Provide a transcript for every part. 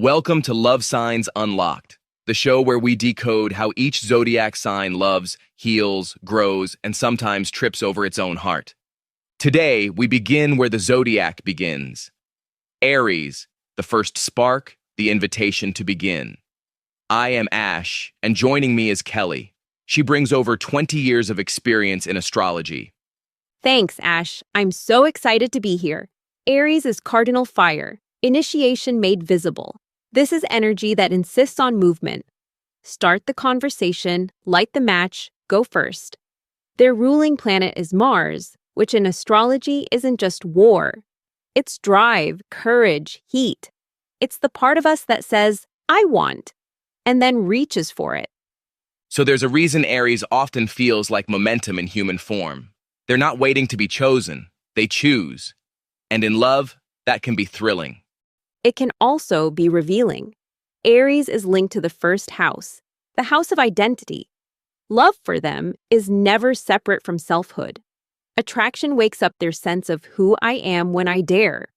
Welcome to Love Signs Unlocked, the show where we decode how each zodiac sign loves, heals, grows, and sometimes trips over its own heart. Today, we begin where the zodiac begins. Aries, the first spark, the invitation to begin. I am Ash, and joining me is Kelly. She brings over 20 years of experience in astrology. Thanks, Ash. I'm so excited to be here. Aries is cardinal fire, initiation made visible. This is energy that insists on movement. Start the conversation, light the match, go first. Their ruling planet is Mars, which in astrology isn't just war. It's drive, courage, heat. It's the part of us that says, I want, and then reaches for it. So there's a reason Aries often feels like momentum in human form. They're not waiting to be chosen, they choose. And in love, that can be thrilling. It can also be revealing. Aries is linked to the first house, the house of identity. Love for them is never separate from selfhood. Attraction wakes up their sense of who I am when I dare.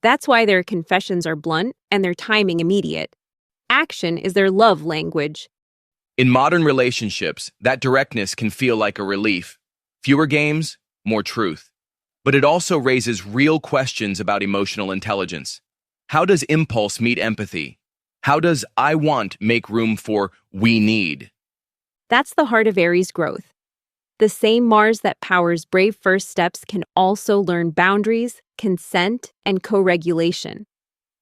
That's why their confessions are blunt and their timing immediate. Action is their love language. In modern relationships, that directness can feel like a relief. Fewer games, more truth. But it also raises real questions about emotional intelligence. How does impulse meet empathy? How does I want make room for we need? That's the heart of Aries growth. The same Mars that powers brave first steps can also learn boundaries, consent, and co-regulation.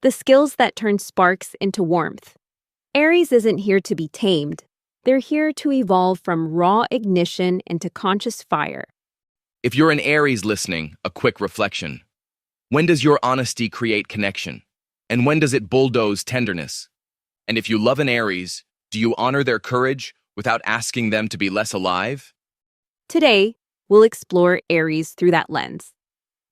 The skills that turn sparks into warmth. Aries isn't here to be tamed. They're here to evolve from raw ignition into conscious fire. If you're an Aries listening, a quick reflection. When does your honesty create connection? And when does it bulldoze tenderness? And if you love an Aries, do you honor their courage without asking them to be less alive? Today, we'll explore Aries through that lens.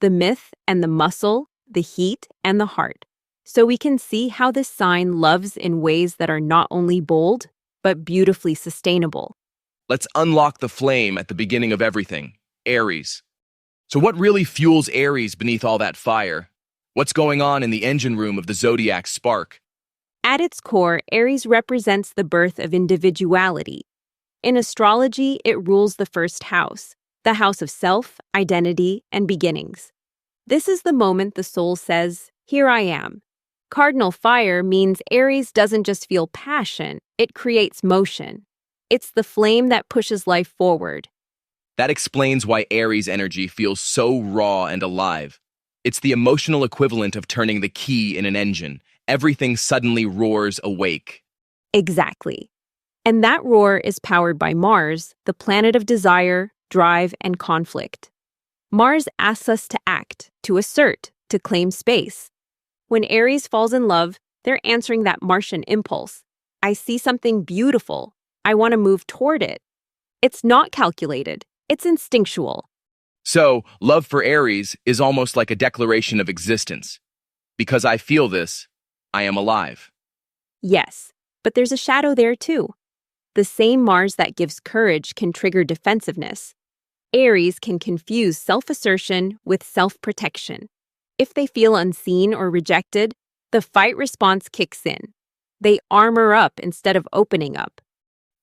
The myth and the muscle, the heat and the heart. So we can see how this sign loves in ways that are not only bold, but beautifully sustainable. Let's unlock the flame at the beginning of everything, Aries. So what really fuels Aries beneath all that fire? What's going on in the engine room of the Zodiac spark? At its core, Aries represents the birth of individuality. In astrology, it rules the first house, the house of self, identity, and beginnings. This is the moment the soul says, here I am. Cardinal fire means Aries doesn't just feel passion, it creates motion. It's the flame that pushes life forward. That explains why Aries energy feels so raw and alive. It's the emotional equivalent of turning the key in an engine. Everything suddenly roars awake. Exactly. And that roar is powered by Mars, the planet of desire, drive, and conflict. Mars asks us to act, to assert, to claim space. When Aries falls in love, they're answering that Martian impulse. I see something beautiful. I want to move toward it. It's not calculated. It's instinctual. So, love for Aries is almost like a declaration of existence. Because I feel this, I am alive. Yes, but there's a shadow there too. The same Mars that gives courage can trigger defensiveness. Aries can confuse self-assertion with self-protection. If they feel unseen or rejected, the fight response kicks in. They armor up instead of opening up.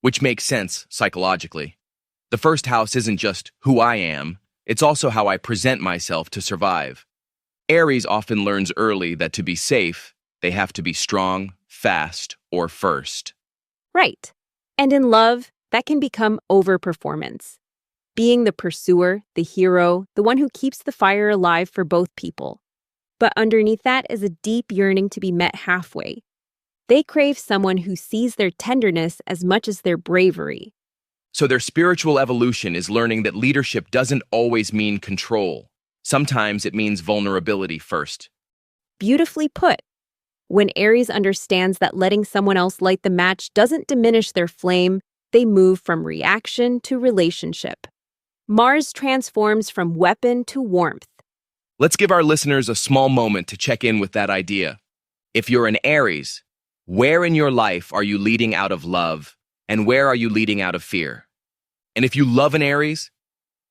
Which makes sense psychologically. The first house isn't just who I am, it's also how I present myself to survive. Aries often learns early that to be safe, they have to be strong, fast, or first. Right. And in love, that can become overperformance. Being the pursuer, the hero, the one who keeps the fire alive for both people. But underneath that is a deep yearning to be met halfway. They crave someone who sees their tenderness as much as their bravery. So their spiritual evolution is learning that leadership doesn't always mean control. Sometimes it means vulnerability first. Beautifully put. When Aries understands that letting someone else light the match doesn't diminish their flame, they move from reaction to relationship. Mars transforms from weapon to warmth. Let's give our listeners a small moment to check in with that idea. If you're an Aries, where in your life are you leading out of love, and where are you leading out of fear? And if you love an Aries,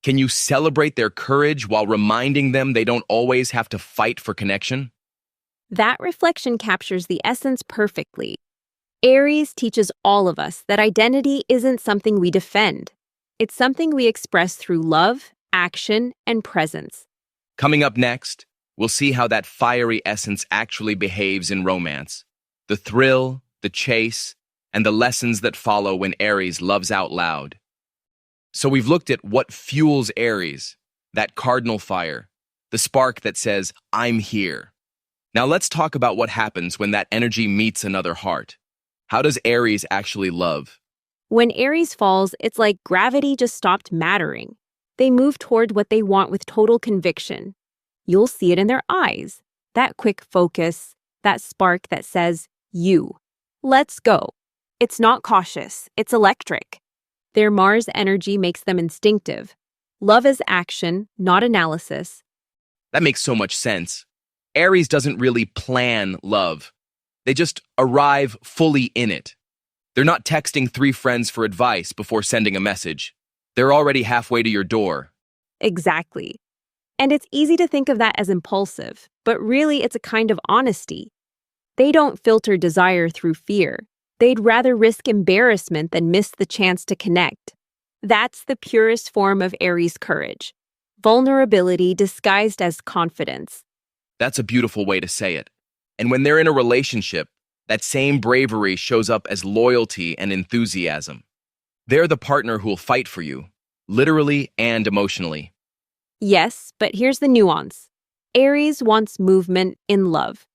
can you celebrate their courage while reminding them they don't always have to fight for connection? That reflection captures the essence perfectly. Aries teaches all of us that identity isn't something we defend. It's something we express through love, action, and presence. Coming up next, we'll see how that fiery essence actually behaves in romance. The thrill, the chase, and the lessons that follow when Aries loves out loud. So we've looked at what fuels Aries, that cardinal fire, the spark that says, I'm here. Now let's talk about what happens when that energy meets another heart. How does Aries actually love? When Aries falls, it's like gravity just stopped mattering. They move toward what they want with total conviction. You'll see it in their eyes, that quick focus, that spark that says, you. Let's go. It's not cautious, it's electric. Their Mars energy makes them instinctive. Love is action, not analysis. That makes so much sense. Aries doesn't really plan love. They just arrive fully in it. They're not texting 3 friends for advice before sending a message. They're already halfway to your door. Exactly. And it's easy to think of that as impulsive, but really it's a kind of honesty. They don't filter desire through fear. They'd rather risk embarrassment than miss the chance to connect. That's the purest form of Aries courage. Vulnerability disguised as confidence. That's a beautiful way to say it. And when they're in a relationship, that same bravery shows up as loyalty and enthusiasm. They're the partner who'll fight for you, literally and emotionally. Yes, but here's the nuance. Aries wants movement in love.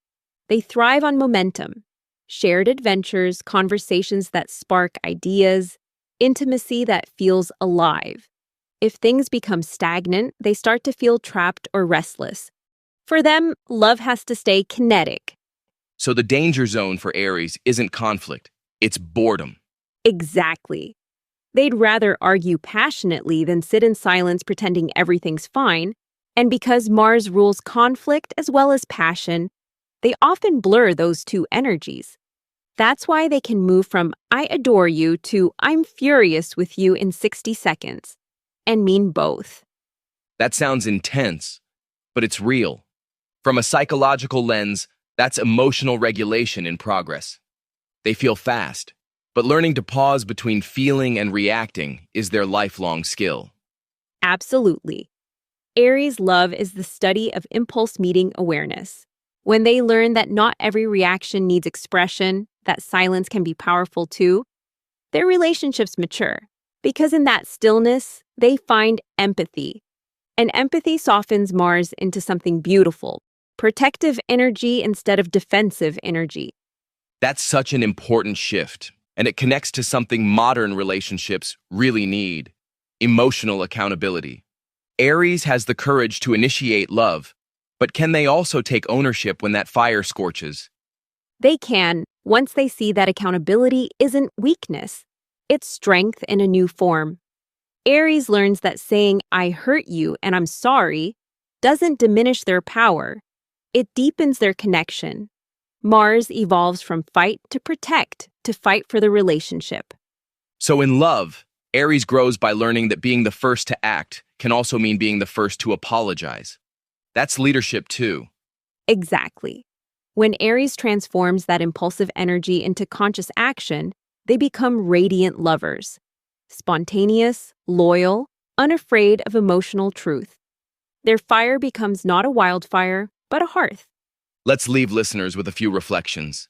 They thrive on momentum. Shared adventures, conversations that spark ideas, intimacy that feels alive. If things become stagnant, they start to feel trapped or restless. For them, love has to stay kinetic. So the danger zone for Aries isn't conflict, it's boredom. Exactly. They'd rather argue passionately than sit in silence pretending everything's fine, and because Mars rules conflict as well as passion, they often blur those two energies. That's why they can move from I adore you to I'm furious with you in 60 seconds, and mean both. That sounds intense, but it's real. From a psychological lens, that's emotional regulation in progress. They feel fast, but learning to pause between feeling and reacting is their lifelong skill. Absolutely. Aries love is the study of impulse meeting awareness. When they learn that not every reaction needs expression, that silence can be powerful too, their relationships mature. Because in that stillness, they find empathy. And empathy softens Mars into something beautiful, protective energy instead of defensive energy. That's such an important shift, and it connects to something modern relationships really need: emotional accountability. Aries has the courage to initiate love, but can they also take ownership when that fire scorches? They can, once they see that accountability isn't weakness, it's strength in a new form. Aries learns that saying, I hurt you and I'm sorry, doesn't diminish their power. It deepens their connection. Mars evolves from fight to protect to fight for the relationship. So in love, Aries grows by learning that being the first to act can also mean being the first to apologize. That's leadership too. Exactly. When Aries transforms that impulsive energy into conscious action, they become radiant lovers. Spontaneous, loyal, unafraid of emotional truth. Their fire becomes not a wildfire, but a hearth. Let's leave listeners with a few reflections.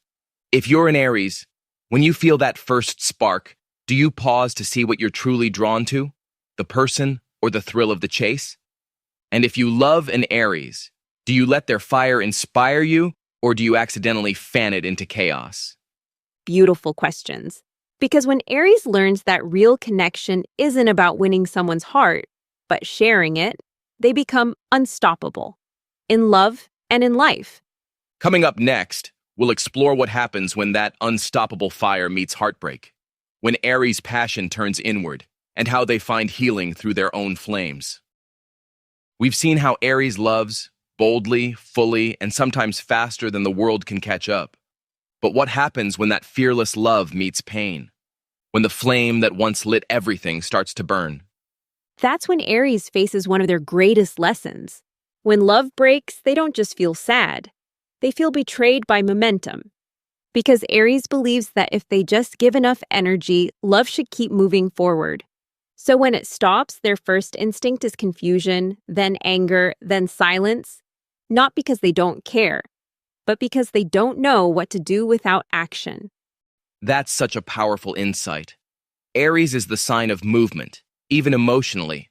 If you're an Aries, when you feel that first spark, do you pause to see what you're truly drawn to? The person or the thrill of the chase? And if you love an Aries, do you let their fire inspire you, or do you accidentally fan it into chaos? Beautiful questions. Because when Aries learns that real connection isn't about winning someone's heart, but sharing it, they become unstoppable. In love and in life. Coming up next, we'll explore what happens when that unstoppable fire meets heartbreak, when Aries' passion turns inward, and how they find healing through their own flames. We've seen how Aries loves, boldly, fully, and sometimes faster than the world can catch up. But what happens when that fearless love meets pain? When the flame that once lit everything starts to burn? That's when Aries faces one of their greatest lessons. When love breaks, they don't just feel sad. They feel betrayed by momentum. Because Aries believes that if they just give enough energy, love should keep moving forward. So when it stops, their first instinct is confusion, then anger, then silence. Not because they don't care, but because they don't know what to do without action. That's such a powerful insight. Aries is the sign of movement, even emotionally.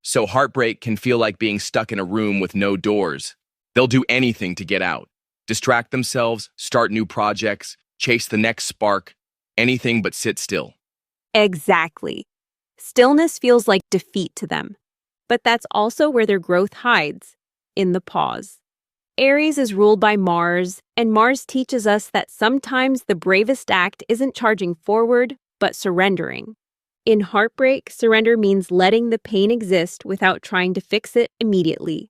So heartbreak can feel like being stuck in a room with no doors. They'll do anything to get out. Distract themselves, start new projects, chase the next spark, anything but sit still. Exactly. Stillness feels like defeat to them. But that's also where their growth hides, in the pause. Aries is ruled by Mars, and Mars teaches us that sometimes the bravest act isn't charging forward, but surrendering. In heartbreak, surrender means letting the pain exist without trying to fix it immediately.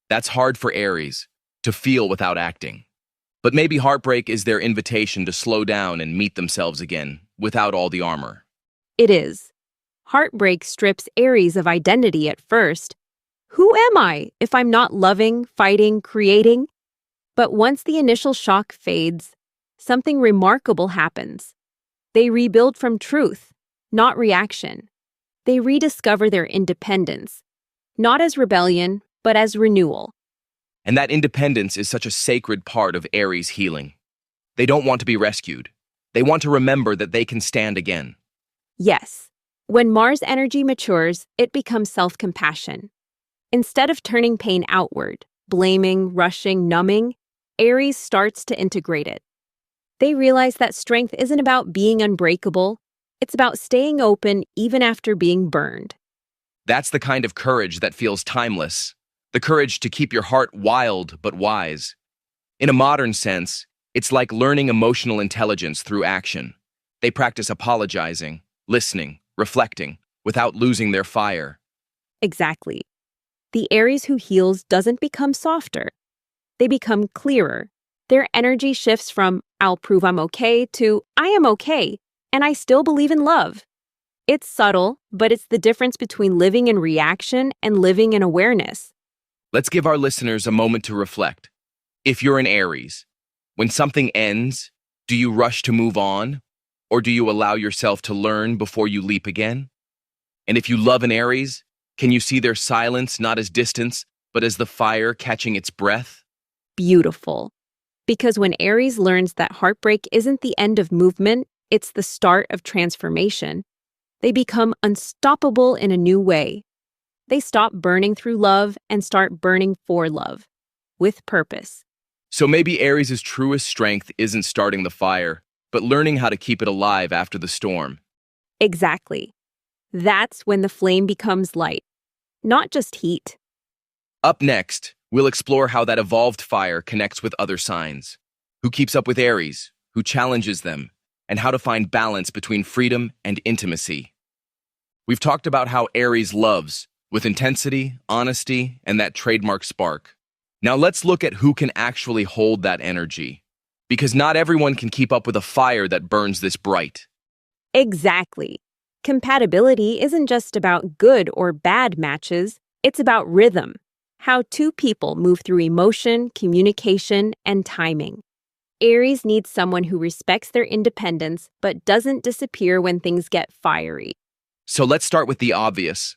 That's hard for Aries, to feel without acting. But maybe heartbreak is their invitation to slow down and meet themselves again, without all the armor. It is. Heartbreak strips Aries of identity at first. Who am I if I'm not loving, fighting, creating? But once the initial shock fades, something remarkable happens. They rebuild from truth, not reaction. They rediscover their independence, not as rebellion, but as renewal. And that independence is such a sacred part of Aries' healing. They don't want to be rescued. They want to remember that they can stand again. Yes, when Mars energy matures, it becomes self-compassion. Instead of turning pain outward, blaming, rushing, numbing, Aries starts to integrate it. They realize that strength isn't about being unbreakable, it's about staying open even after being burned. That's the kind of courage that feels timeless. The courage to keep your heart wild but wise. In a modern sense, it's like learning emotional intelligence through action. They practice apologizing, listening, reflecting, without losing their fire. Exactly. The Aries who heals doesn't become softer. They become clearer. Their energy shifts from, I'll prove I'm okay, to, I am okay, and I still believe in love. It's subtle, but it's the difference between living in reaction and living in awareness. Let's give our listeners a moment to reflect. If you're an Aries, when something ends, do you rush to move on? Or do you allow yourself to learn before you leap again? And if you love an Aries, can you see their silence not as distance, but as the fire catching its breath? Beautiful. Because when Aries learns that heartbreak isn't the end of movement, it's the start of transformation, they become unstoppable in a new way. They stop burning through love and start burning for love, with purpose. So maybe Aries' truest strength isn't starting the fire, but learning how to keep it alive after the storm. Exactly. That's when the flame becomes light, not just heat. Up next, we'll explore how that evolved fire connects with other signs. Who keeps up with Aries, who challenges them, and how to find balance between freedom and intimacy. We've talked about how Aries loves, with intensity, honesty, and that trademark spark. Now let's look at who can actually hold that energy. Because not everyone can keep up with a fire that burns this bright. Exactly. Compatibility isn't just about good or bad matches, it's about rhythm, how two people move through emotion, communication, and timing. Aries needs someone who respects their independence but doesn't disappear when things get fiery. So let's start with the obvious.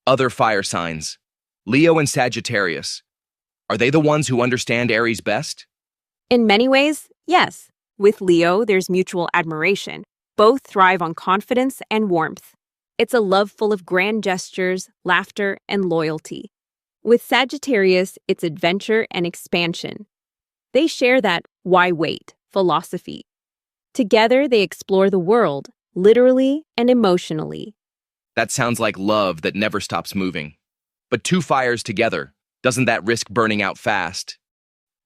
Other fire signs. Leo and Sagittarius. Are they the ones who understand Aries best? In many ways, yes. With Leo, there's mutual admiration. Both thrive on confidence and warmth. It's a love full of grand gestures, laughter, and loyalty. With Sagittarius, it's adventure and expansion. They share that why wait philosophy. Together, they explore the world, literally and emotionally. That sounds like love that never stops moving. But two fires together, doesn't that risk burning out fast?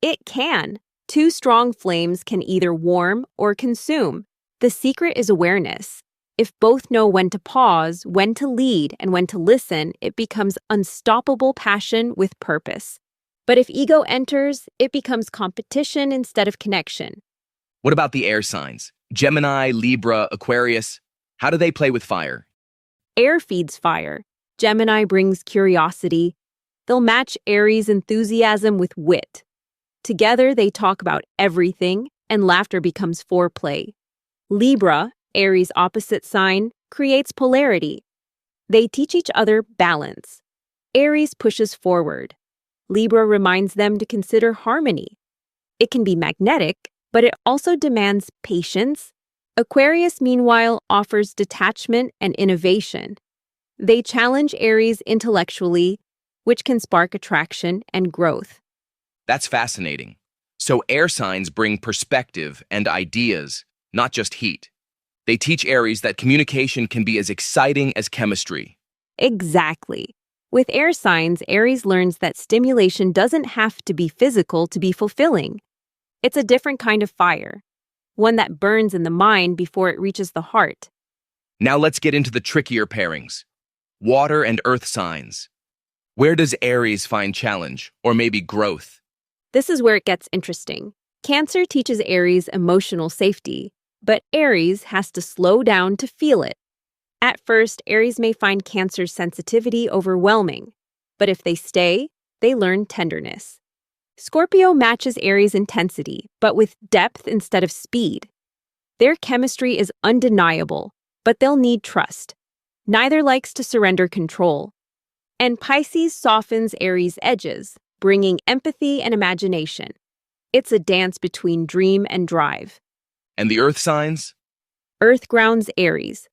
It can. Two strong flames can either warm or consume. The secret is awareness. If both know when to pause, when to lead, and when to listen, it becomes unstoppable passion with purpose. But if ego enters, it becomes competition instead of connection. What about the air signs? Gemini, Libra, Aquarius. How do they play with fire? Air feeds fire. Gemini brings curiosity. They'll match Aries' enthusiasm with wit. Together, they talk about everything, and laughter becomes foreplay. Libra, Aries' opposite sign, creates polarity. They teach each other balance. Aries pushes forward. Libra reminds them to consider harmony. It can be magnetic, but it also demands patience. Aquarius, meanwhile, offers detachment and innovation. They challenge Aries intellectually, which can spark attraction and growth. That's fascinating. So air signs bring perspective and ideas, not just heat. They teach Aries that communication can be as exciting as chemistry. Exactly. With air signs, Aries learns that stimulation doesn't have to be physical to be fulfilling. It's a different kind of fire, one that burns in the mind before it reaches the heart. Now let's get into the trickier pairings. Water and earth signs. Where does Aries find challenge, or maybe growth? This is where it gets interesting. Cancer teaches Aries emotional safety, but Aries has to slow down to feel it. At first, Aries may find Cancer's sensitivity overwhelming, but if they stay, they learn tenderness. Scorpio matches Aries' intensity, but with depth instead of speed. Their chemistry is undeniable, but they'll need trust. Neither likes to surrender control. And Pisces softens Aries' edges, bringing empathy and imagination. It's a dance between dream and drive. And the earth signs? Earth grounds Aries.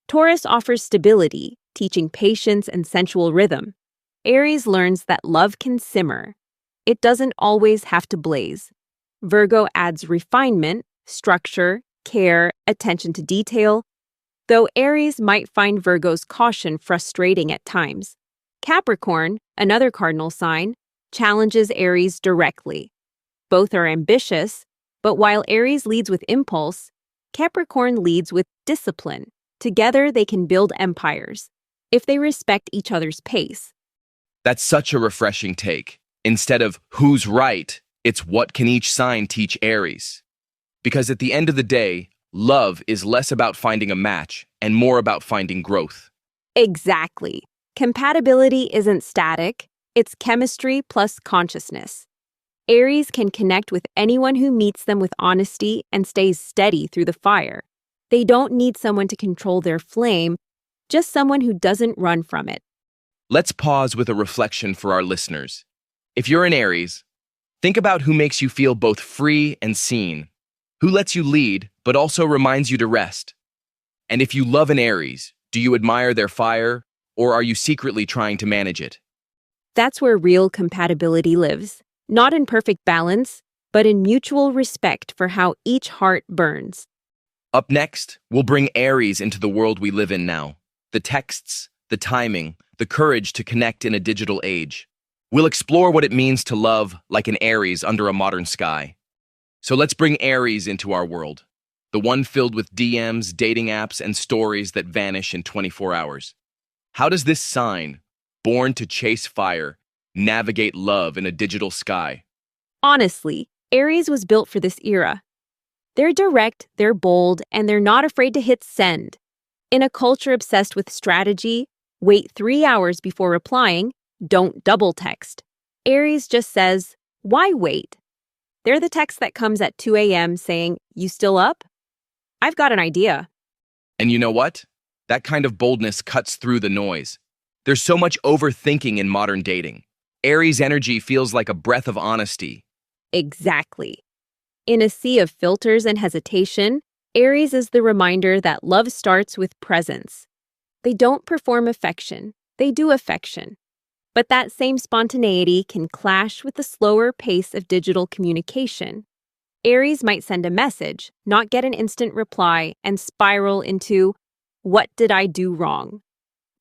Taurus offers stability, teaching patience and sensual rhythm. Aries learns that love can simmer. It doesn't always have to blaze. Virgo adds refinement, structure, care, attention to detail, though Aries might find Virgo's caution frustrating at times. Capricorn, another cardinal sign, challenges Aries directly. Both are ambitious, but while Aries leads with impulse, Capricorn leads with discipline. Together, they can build empires, if they respect each other's pace. That's such a refreshing take. Instead of who's right, it's what can each sign teach Aries. Because at the end of the day, love is less about finding a match and more about finding growth. Exactly. Compatibility isn't static, it's chemistry plus consciousness. Aries can connect with anyone who meets them with honesty and stays steady through the fire. They don't need someone to control their flame, just someone who doesn't run from it. Let's pause with a reflection for our listeners. If you're an Aries, think about who makes you feel both free and seen, who lets you lead but also reminds you to rest. And if you love an Aries, do you admire their fire, or are you secretly trying to manage it? That's where real compatibility lives, not in perfect balance, but in mutual respect for how each heart burns. Up next, we'll bring Aries into the world we live in now. The texts, the timing, the courage to connect in a digital age. We'll explore what it means to love like an Aries under a modern sky. So let's bring Aries into our world, the one filled with DMs, dating apps, and stories that vanish in 24 hours. How does this sign, born to chase fire, navigate love in a digital sky? Honestly, Aries was built for this era. They're direct, they're bold, and they're not afraid to hit send. In a culture obsessed with strategy, wait 3 hours before replying, don't double text. Aries just says, why wait? They're the text that comes at 2 a.m. saying, you still up? I've got an idea. And you know what? That kind of boldness cuts through the noise. There's so much overthinking in modern dating. Aries energy feels like a breath of honesty. Exactly. In a sea of filters and hesitation, Aries is the reminder that love starts with presence. They don't perform affection, they do affection. But that same spontaneity can clash with the slower pace of digital communication. Aries might send a message, not get an instant reply, and spiral into, what did I do wrong?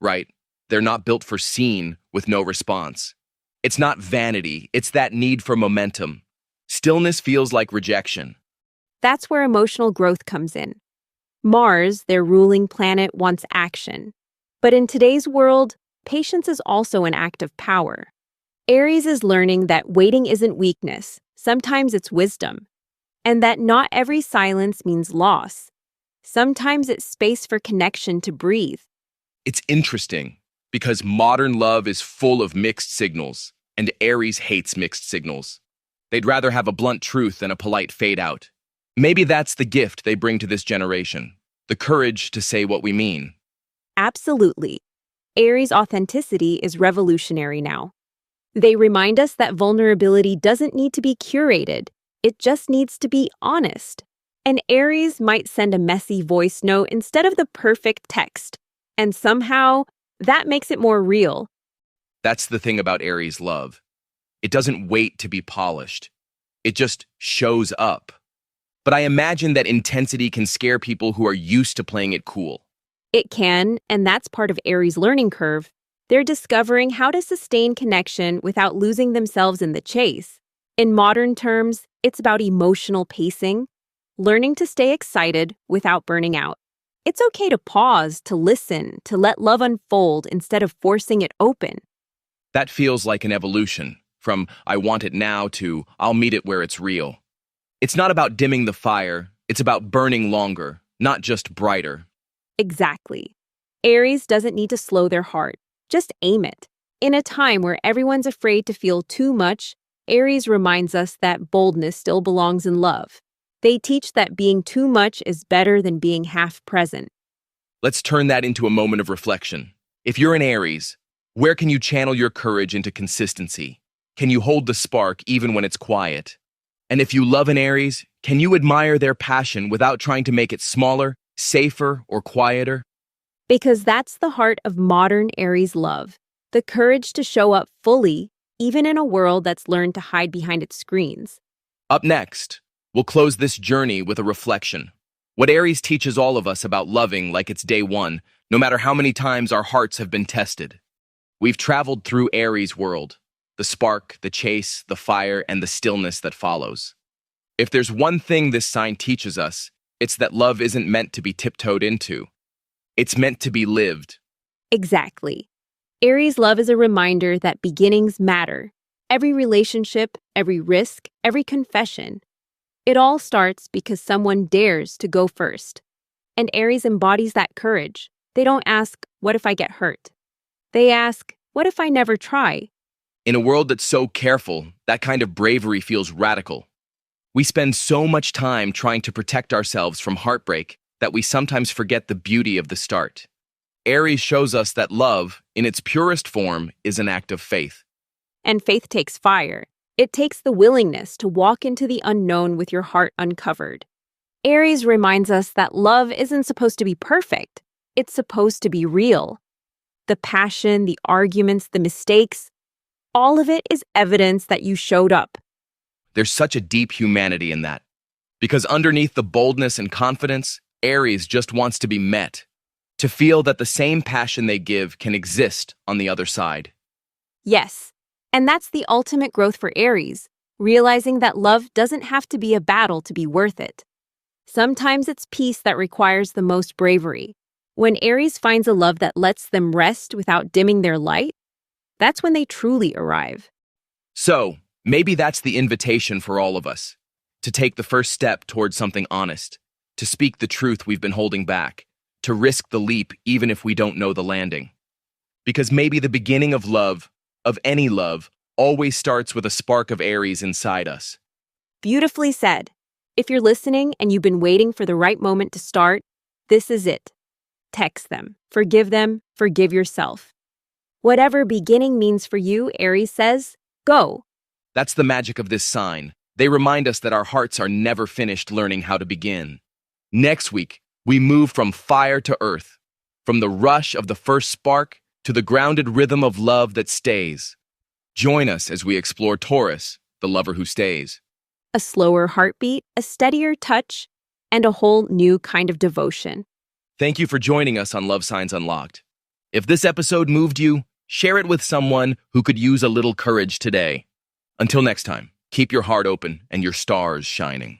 Right. They're not built for seen with no response. It's not vanity, it's that need for momentum. Stillness feels like rejection. That's where emotional growth comes in. Mars, their ruling planet, wants action. But in today's world, patience is also an act of power. Aries is learning that waiting isn't weakness, sometimes it's wisdom. And that not every silence means loss. Sometimes it's space for connection to breathe. It's interesting because modern love is full of mixed signals, and Aries hates mixed signals. They'd rather have a blunt truth than a polite fade out. Maybe that's the gift they bring to this generation, the courage to say what we mean. Absolutely. Aries' authenticity is revolutionary now. They remind us that vulnerability doesn't need to be curated, it just needs to be honest. And Aries might send a messy voice note instead of the perfect text. And somehow, that makes it more real. That's the thing about Aries love. It doesn't wait to be polished. It just shows up. But I imagine that intensity can scare people who are used to playing it cool. It can, and that's part of Aries' learning curve. They're discovering how to sustain connection without losing themselves in the chase. In modern terms, it's about emotional pacing, learning to stay excited without burning out. It's okay to pause, to listen, to let love unfold instead of forcing it open. That feels like an evolution, from I want it now to I'll meet it where it's real. It's not about dimming the fire, it's about burning longer, not just brighter. Exactly. Aries doesn't need to slow their heart, just aim it. In a time where everyone's afraid to feel too much, Aries reminds us that boldness still belongs in love. They teach that being too much is better than being half present. Let's turn that into a moment of reflection. If you're an Aries, where can you channel your courage into consistency? Can you hold the spark even when it's quiet? And if you love an Aries, can you admire their passion without trying to make it smaller, safer, or quieter? Because that's the heart of modern Aries love. The courage to show up fully, even in a world that's learned to hide behind its screens. Up next, we'll close this journey with a reflection. What Aries teaches all of us about loving like it's day one, no matter how many times our hearts have been tested. We've traveled through Aries' world, the spark, the chase, the fire, and the stillness that follows. If there's one thing this sign teaches us, it's that love isn't meant to be tiptoed into. It's meant to be lived. Exactly. Aries love is a reminder that beginnings matter. Every relationship, every risk, every confession. It all starts because someone dares to go first. And Aries embodies that courage. They don't ask, what if I get hurt? They ask, what if I never try? In a world that's so careful, that kind of bravery feels radical. We spend so much time trying to protect ourselves from heartbreak that we sometimes forget the beauty of the start. Aries shows us that love, in its purest form, is an act of faith. And faith takes fire. It takes the willingness to walk into the unknown with your heart uncovered. Aries reminds us that love isn't supposed to be perfect. It's supposed to be real. The passion, the arguments, the mistakes, all of it is evidence that you showed up. There's such a deep humanity in that. Because underneath the boldness and confidence, Aries just wants to be met. To feel that the same passion they give can exist on the other side. Yes, and that's the ultimate growth for Aries, realizing that love doesn't have to be a battle to be worth it. Sometimes it's peace that requires the most bravery. When Aries finds a love that lets them rest without dimming their light, that's when they truly arrive. So, maybe that's the invitation for all of us. To take the first step towards something honest. To speak the truth we've been holding back. To risk the leap even if we don't know the landing. Because maybe the beginning of love, of any love, always starts with a spark of Aries inside us. Beautifully said. If you're listening and you've been waiting for the right moment to start, this is it. Text them, forgive yourself. Whatever beginning means for you, Aries says, go. That's the magic of this sign. They remind us that our hearts are never finished learning how to begin. Next week, we move from fire to earth, from the rush of the first spark to the grounded rhythm of love that stays. Join us as we explore Taurus, the lover who stays. A slower heartbeat, a steadier touch, and a whole new kind of devotion. Thank you for joining us on Love Signs Unlocked. If this episode moved you, share it with someone who could use a little courage today. Until next time, keep your heart open and your stars shining.